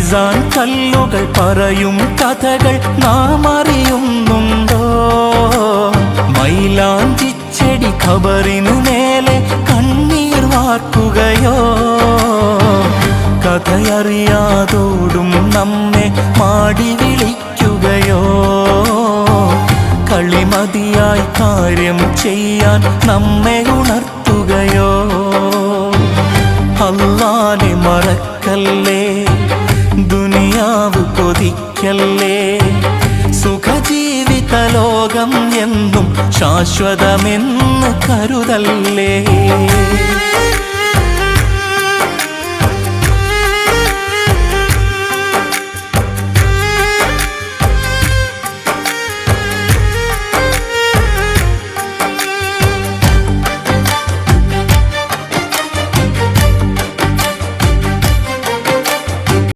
മീസാൻ കല്ലുകൾ പറയും കഥകൾ നാം അറിയുന്നുണ്ടോ? മൈലാഞ്ചിച്ചെടി ഖബറിനു മേലെ കണ്ണീർ വാർക്കുകയോ? കഥയറിയാതോടും നമ്മെ മാടി വിളിക്കുകയോ? കളിമതിയായി കാര്യം ചെയ്യാൻ നമ്മെ ഉണർത്തുകയോ? അല്ലാഹനെ മറക്കല്ലേ, ദുനിയാവ് കൊതിക്കല്ലേ, സുഖജീവിത ലോകം എന്നും ശാശ്വതമെന്ന് കരുതല്ലേ.